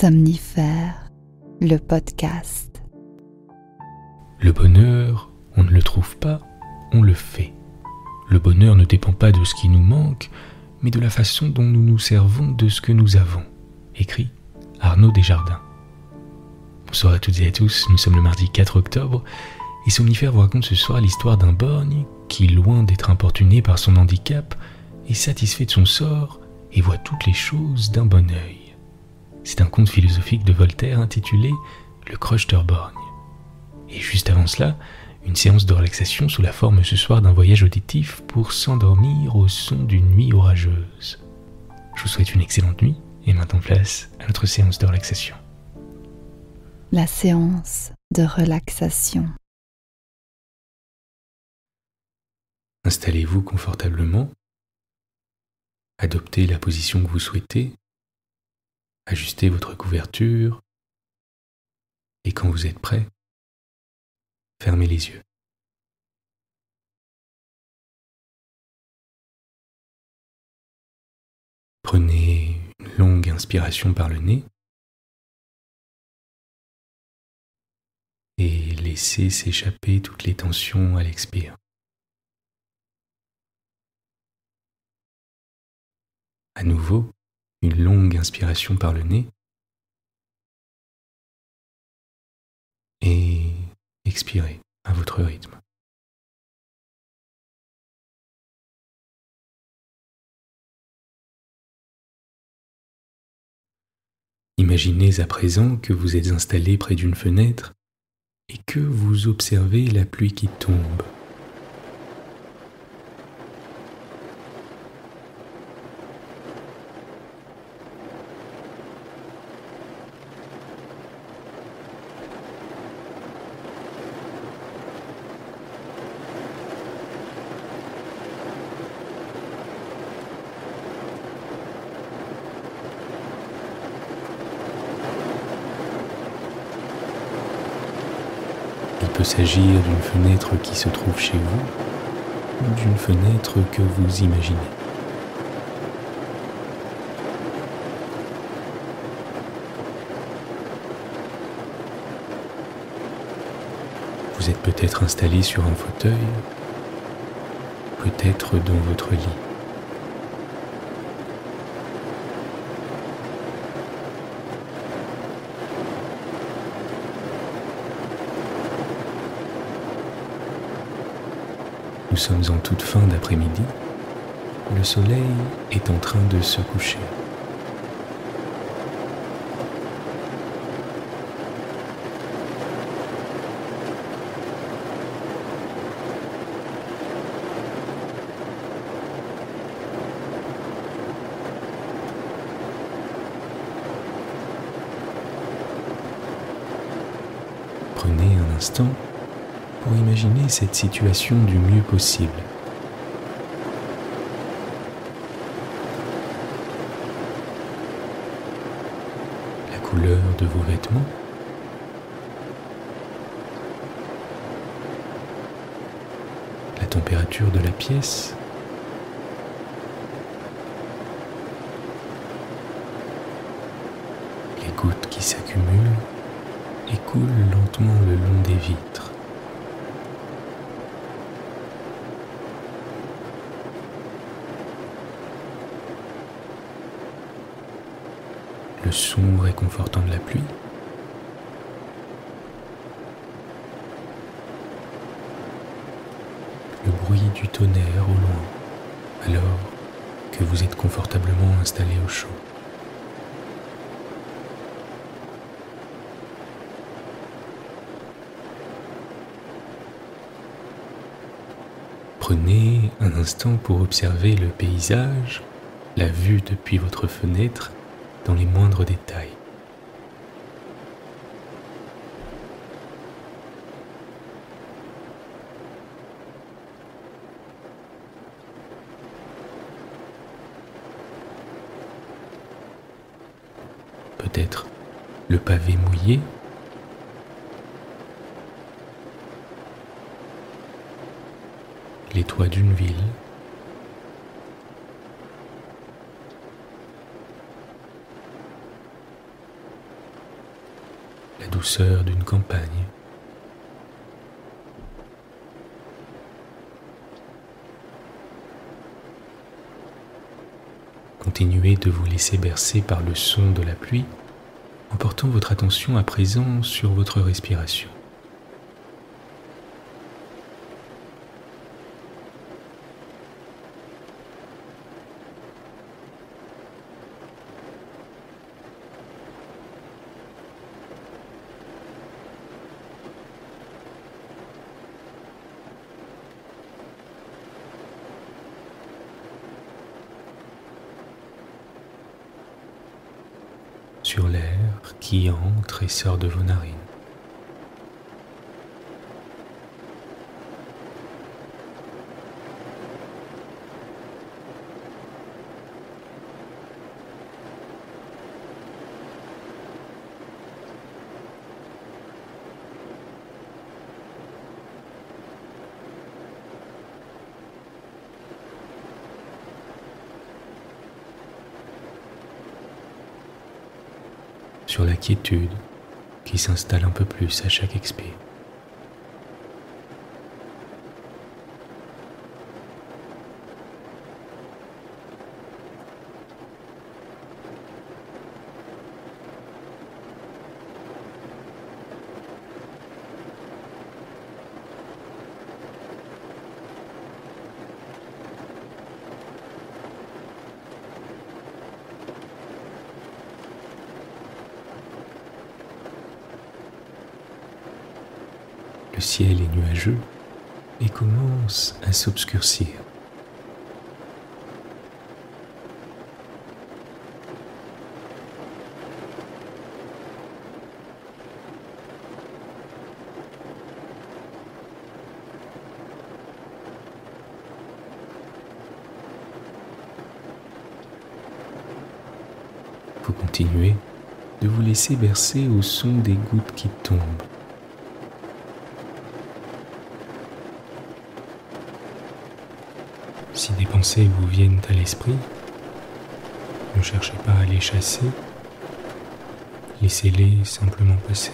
Somnifère, le podcast. Le bonheur, on ne le trouve pas, on le fait. Le bonheur ne dépend pas de ce qui nous manque, mais de la façon dont nous nous servons de ce que nous avons. Écrit Arnaud Desjardins. Bonsoir à toutes et à tous, nous sommes le mardi 4 octobre, et Somnifère vous raconte ce soir l'histoire d'un borgne qui, loin d'être importuné par son handicap, est satisfait de son sort et voit toutes les choses d'un bon œil. C'est un conte philosophique de Voltaire intitulé Le Croche de Borgne. Et juste avant cela, une séance de relaxation sous la forme ce soir d'un voyage auditif pour s'endormir au son d'une nuit orageuse. Je vous souhaite une excellente nuit et maintenant place à notre séance de relaxation. La séance de relaxation. Installez-vous confortablement, adoptez la position que vous souhaitez, ajustez votre couverture et quand vous êtes prêt, fermez les yeux. Prenez une longue inspiration par le nez et laissez s'échapper toutes les tensions à l'expire. À nouveau, une longue inspiration par le nez et expirez à votre rythme. Imaginez à présent que vous êtes installé près d'une fenêtre et que vous observez la pluie qui tombe. Il peut s'agir d'une fenêtre qui se trouve chez vous ou d'une fenêtre que vous imaginez. Vous êtes peut-être installé sur un fauteuil, peut-être dans votre lit. Nous sommes en toute fin d'après-midi. Le soleil est en train de se coucher. Prenez un instant pour imaginer cette situation du mieux possible. La couleur de vos vêtements, la température de la pièce, les gouttes qui s'accumulent et coulent lentement le long des vitres. Le son réconfortant de la pluie, le bruit du tonnerre au loin, alors que vous êtes confortablement installé au chaud. Prenez un instant pour observer le paysage, la vue depuis votre fenêtre, dans les moindres détails. Peut-être le pavé mouillé, les toits d'une ville, la douceur d'une campagne. Continuez de vous laisser bercer par le son de la pluie en portant votre attention à présent sur votre respiration. Sur l'air qui entre et sort de vos narines. Sur la quiétude qui s'installe un peu plus à chaque expire. Le ciel est nuageux et commence à s'obscurcir. Vous continuez de vous laisser bercer au son des gouttes qui tombent. Si des pensées vous viennent à l'esprit, ne cherchez pas à les chasser, laissez-les simplement passer.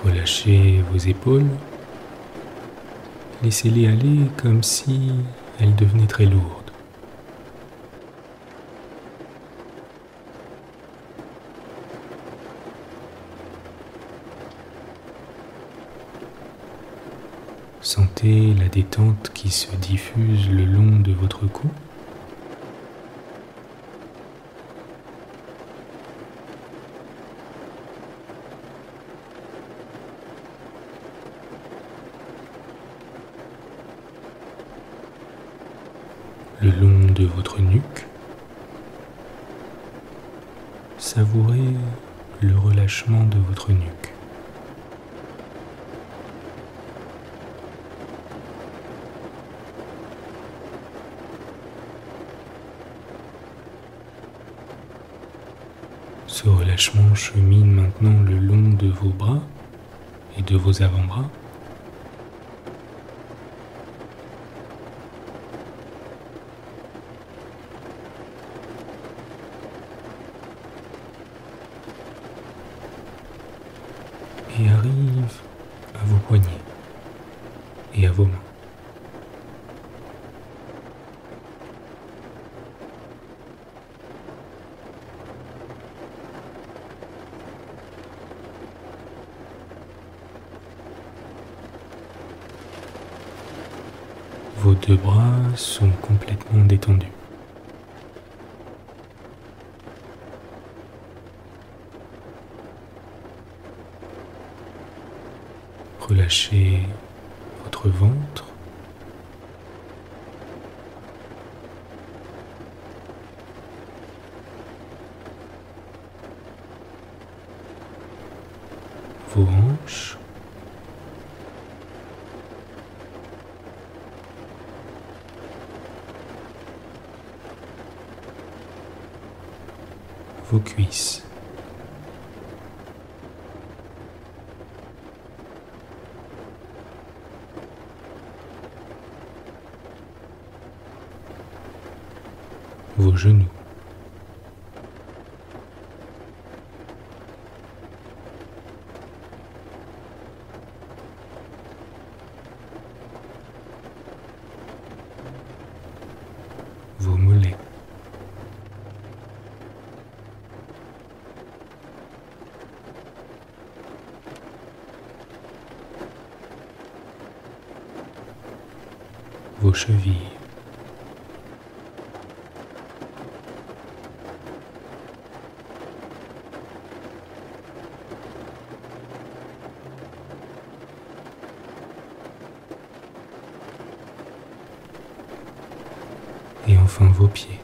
Relâchez vos épaules, laissez-les aller comme si elles devenaient très lourdes. Sentez la détente qui se diffuse le long de votre cou. Le long de votre nuque, savourez le relâchement de votre nuque. Ce relâchement chemine maintenant le long de vos bras et de vos avant-bras. Et arrive à vos poignets et à vos mains. Vos deux bras sont complètement détendus. Relâchez votre ventre. vos hanches, vos cuisses, vos genoux, vos mollets, vos chevilles, et enfin vos pieds.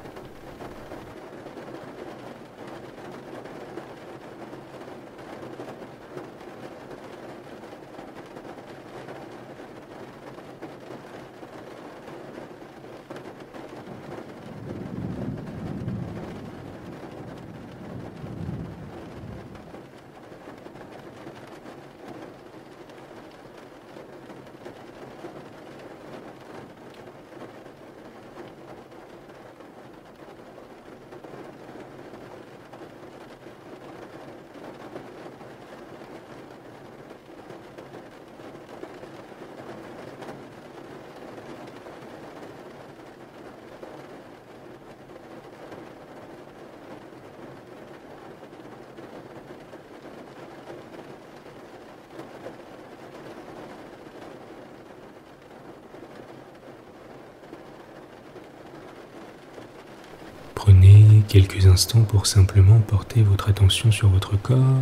Prenez quelques instants pour simplement porter votre attention sur votre corps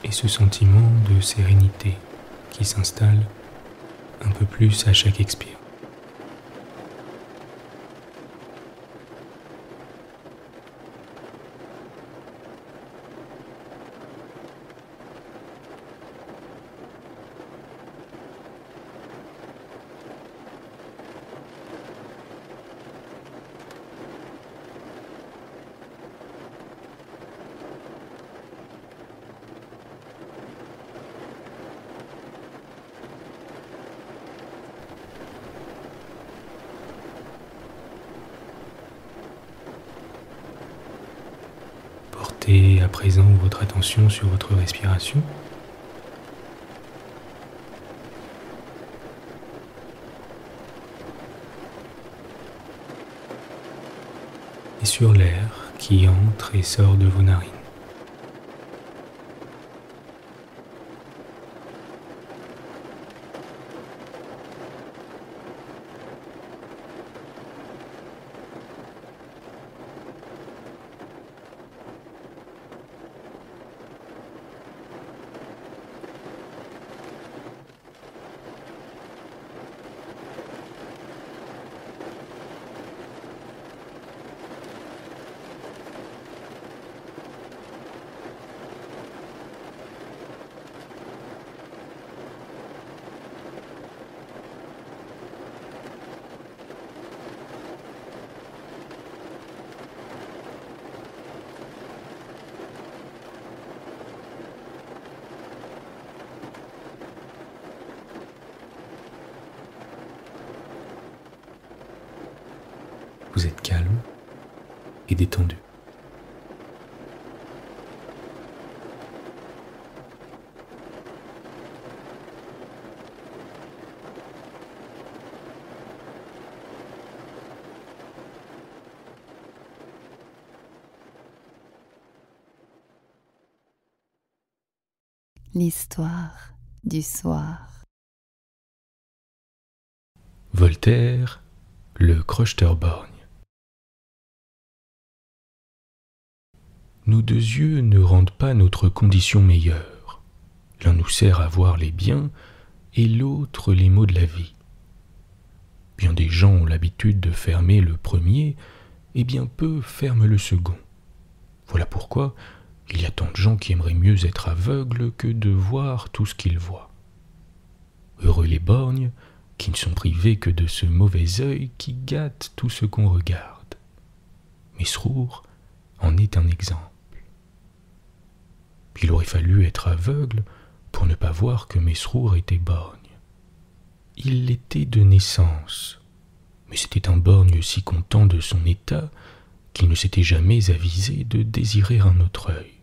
et ce sentiment de sérénité qui s'installe un peu plus à chaque expire. Portez à présent votre attention sur votre respiration. Et sur l'air qui entre et sort de vos narines. Vous êtes calme et détendu. L'histoire du soir. Voltaire, le crocheteur-borgne. Nos deux yeux ne rendent pas notre condition meilleure. L'un nous sert à voir les biens et l'autre les maux de la vie. Bien des gens ont l'habitude de fermer le premier et bien peu ferment le second. Voilà pourquoi Il y a tant de gens qui aimeraient mieux être aveugles que de voir tout ce qu'ils voient. Heureux les borgnes, qui ne sont privés que de ce mauvais œil qui gâte tout ce qu'on regarde. Mesrour en est un exemple. Il aurait fallu être aveugle pour ne pas voir que Mesrour était borgne. Il l'était de naissance, mais c'était un borgne si content de son état qu'il ne s'était jamais avisé de désirer un autre œil.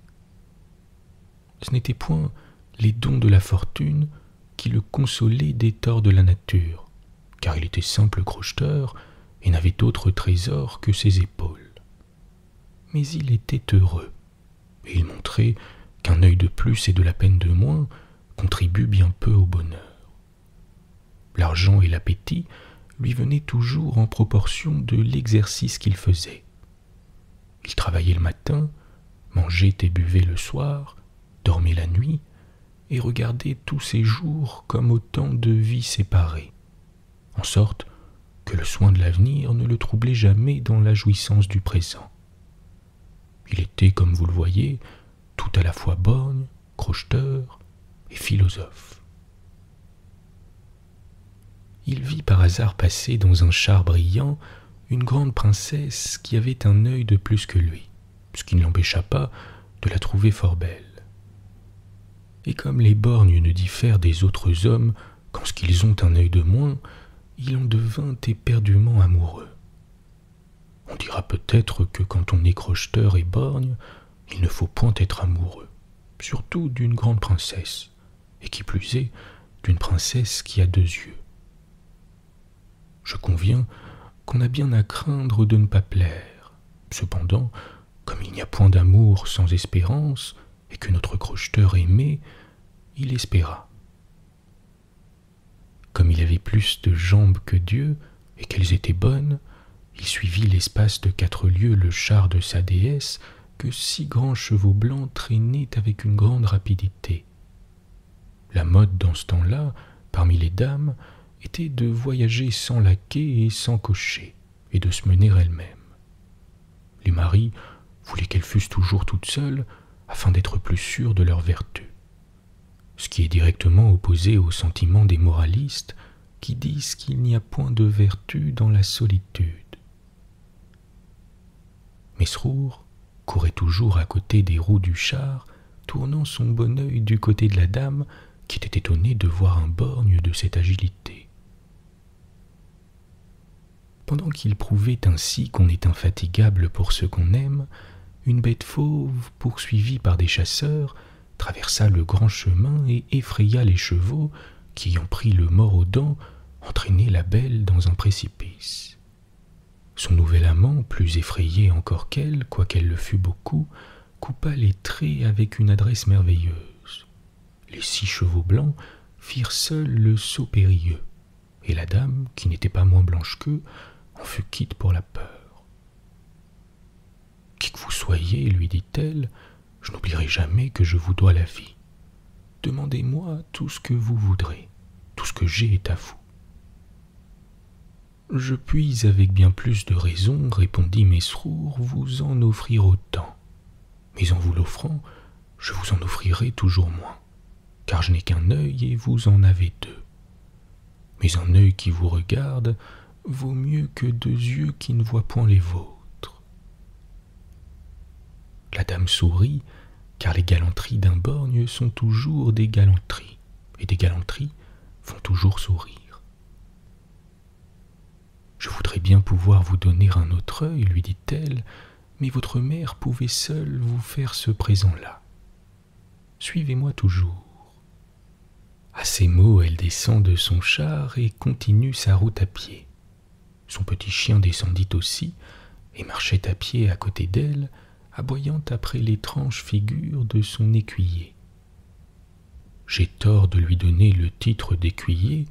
Ce n'étaient point les dons de la fortune qui le consolaient des torts de la nature, car il était simple crocheteur et n'avait d'autre trésor que ses épaules. Mais il était heureux, et il montrait qu'un œil de plus et de la peine de moins contribuent bien peu au bonheur. L'argent et l'appétit lui venaient toujours en proportion de l'exercice qu'il faisait. Il travaillait le matin, mangeait et buvait le soir, dormait la nuit, et regardait tous ses jours comme autant de vies séparées, en sorte que le soin de l'avenir ne le troublait jamais dans la jouissance du présent. Il était, comme vous le voyez, tout à la fois borgne, crocheteur et philosophe. Il vit par hasard passer dans un char brillant une grande princesse qui avait un œil de plus que lui, ce qui ne l'empêcha pas de la trouver fort belle. Et comme les borgnes ne diffèrent des autres hommes qu'en ce qu'ils ont un œil de moins, il en devint éperdument amoureux. On dira peut-être que quand on est crocheteur et borgne, il ne faut point être amoureux, surtout d'une grande princesse, et qui plus est, d'une princesse qui a deux yeux. Je conviens qu'on a bien à craindre de ne pas plaire. Cependant, comme il n'y a point d'amour sans espérance, et que notre crocheteur aimait, il espéra. Comme il avait plus de jambes que Dieu, et qu'elles étaient bonnes, il suivit l'espace de 4 lieues le char de sa déesse, que 6 grands chevaux blancs traînaient avec une grande rapidité. La mode dans ce temps-là, parmi les dames, était de voyager sans laquais et sans cocher, et de se mener elles-mêmes. Les maris voulaient qu'elles fussent toujours toutes seules, afin d'être plus sûrs de leur vertu, ce qui est directement opposé au sentiment des moralistes qui disent qu'il n'y a point de vertu dans la solitude. Mesrour courait toujours à côté des roues du char, tournant son bon œil du côté de la dame, qui était étonnée de voir un borgne de cette agilité. Pendant qu'il prouvait ainsi qu'on est infatigable pour ce qu'on aime, une bête fauve, poursuivie par des chasseurs, traversa le grand chemin et effraya les chevaux qui, ayant pris le mors aux dents, entraînaient la belle dans un précipice. Son nouvel amant, plus effrayé encore qu'elle, quoiqu'elle le fût beaucoup, coupa les traits avec une adresse merveilleuse. Les 6 chevaux blancs firent seuls le saut périlleux, et la dame, qui n'était pas moins blanche qu'eux, en fut quitte pour la peur. « Qui que vous soyez, lui dit-elle, je n'oublierai jamais que je vous dois la vie. Demandez-moi tout ce que vous voudrez, tout ce que j'ai est à vous. » « Je puis avec bien plus de raison, répondit Mesrour, vous en offrir autant. Mais en vous l'offrant, je vous en offrirai toujours moins, car je n'ai qu'un œil et vous en avez 2. Mais un œil qui vous regarde vaut mieux que 2 yeux qui ne voient point les vôtres. La dame sourit, car les galanteries d'un borgne sont toujours des galanteries, et des galanteries font toujours sourire. « Je voudrais bien pouvoir vous donner un autre œil, lui dit-elle, mais votre mère pouvait seule vous faire ce présent-là. Suivez-moi toujours. » À ces mots, elle descend de son char et continue sa route à pied. Son petit chien descendit aussi et marchait à pied à côté d'elle, aboyant après l'étrange figure de son écuyer. J'ai tort de lui donner le titre d'écuyer,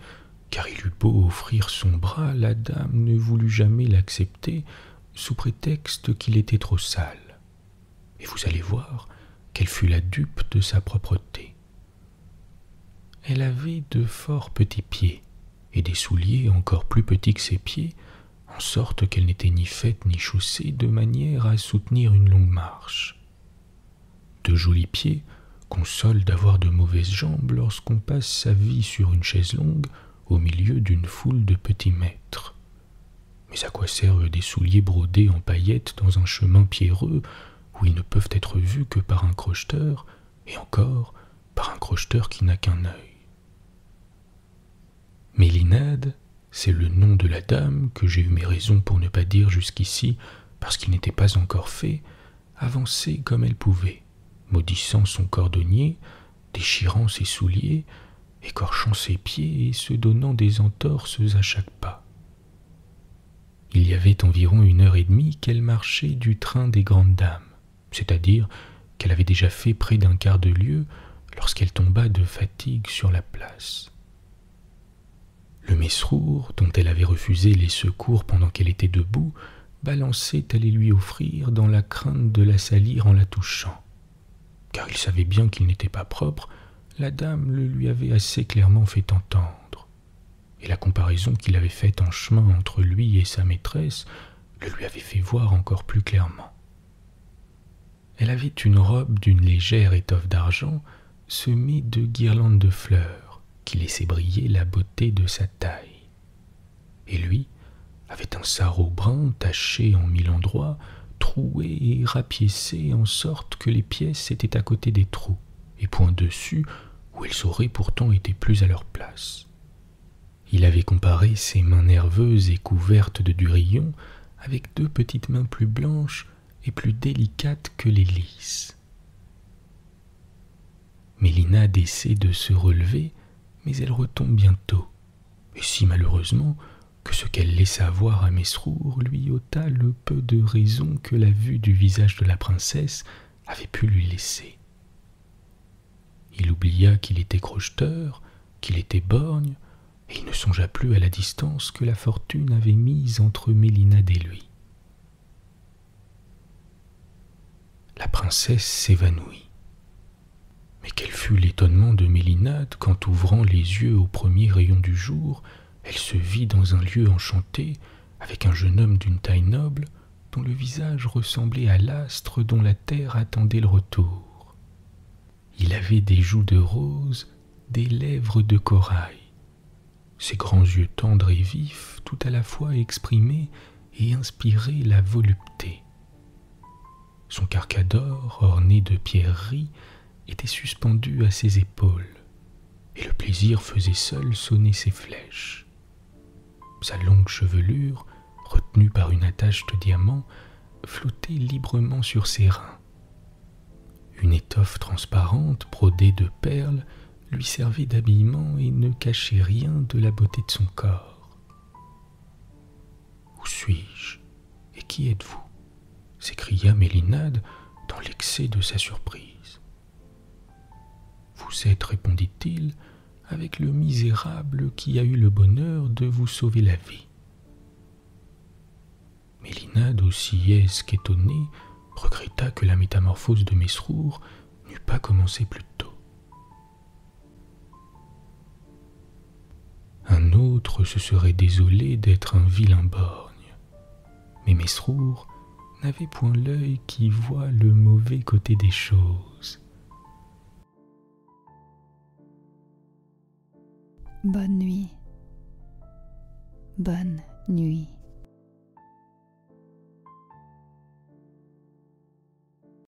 car il eut beau offrir son bras, la dame ne voulut jamais l'accepter sous prétexte qu'il était trop sale. Et vous allez voir qu'elle fut la dupe de sa propreté. Elle avait de fort petits pieds et des souliers encore plus petits que ses pieds, en sorte qu'elle n'était ni faite ni chaussée de manière à soutenir une longue marche. De jolis pieds consolent d'avoir de mauvaises jambes lorsqu'on passe sa vie sur une chaise longue au milieu d'une foule de petits maîtres. Mais à quoi servent des souliers brodés en paillettes dans un chemin pierreux où ils ne peuvent être vus que par un crocheteur, et encore par un crocheteur qui n'a qu'un œil? Mélinade, c'est le nom de la dame que j'ai eu mes raisons pour ne pas dire jusqu'ici, parce qu'il n'était pas encore fait, avançait comme elle pouvait, maudissant son cordonnier, déchirant ses souliers, écorchant ses pieds et se donnant des entorses à chaque pas. Il y avait environ 1 heure et demie qu'elle marchait du train des grandes dames, c'est-à-dire qu'elle avait déjà fait près d'un quart de lieue lorsqu'elle tomba de fatigue sur la place. Le Mesrour, dont elle avait refusé les secours pendant qu'elle était debout, balançait à les lui offrir dans la crainte de la salir en la touchant. Car il savait bien qu'il n'était pas propre, la dame le lui avait assez clairement fait entendre. Et la comparaison qu'il avait faite en chemin entre lui et sa maîtresse le lui avait fait voir encore plus clairement. Elle avait une robe d'une légère étoffe d'argent semée de guirlandes de fleurs qui laissaient briller la beauté de sa taille. Et lui avait un sarrau brun taché en 1000 endroits, troué et rapiécé en sorte que les pièces étaient à côté des trous et point dessus où elles auraient pourtant été plus à leur place. Il avait comparé ses mains nerveuses et couvertes de durillon avec 2 petites mains plus blanches et plus délicates que les lys. Mélinade essaie de se relever, mais elle retombe bientôt, et si malheureusement que ce qu'elle laissa voir à Mesrour lui ôta le peu de raison que la vue du visage de la princesse avait pu lui laisser. Il oublia qu'il était crocheteur, qu'il était borgne, et il ne songea plus à la distance que la fortune avait mise entre Mélinade et lui. La princesse s'évanouit. Mais quel fut l'étonnement de Mélinade quand, ouvrant les yeux au premier rayon du jour, elle se vit dans un lieu enchanté, avec un jeune homme d'une taille noble, dont le visage ressemblait à l'astre dont la terre attendait le retour. Il avait des joues de rose, des lèvres de corail. Ses grands yeux tendres et vifs, tout à la fois exprimaient et inspiraient la volupté. Son carcador, orné de pierreries, était suspendu à ses épaules, et le plaisir faisait seul sonner ses flèches. Sa longue chevelure, retenue par une attache de diamants, flottait librement sur ses reins. Une étoffe transparente, brodée de perles, lui servait d'habillement et ne cachait rien de la beauté de son corps. « Où suis-je? Et qui êtes-vous » s'écria Mélinade dans l'excès de sa surprise. « Vous êtes, répondit-il, avec le misérable qui a eu le bonheur de vous sauver la vie. » Mélinade, aussi aise qu'étonnée, regretta que la métamorphose de Mesrour n'eût pas commencé plus tôt. Un autre se serait désolé d'être un vilain borgne, mais Mesrour n'avait point l'œil qui voit le mauvais côté des choses. Bonne nuit. Bonne nuit.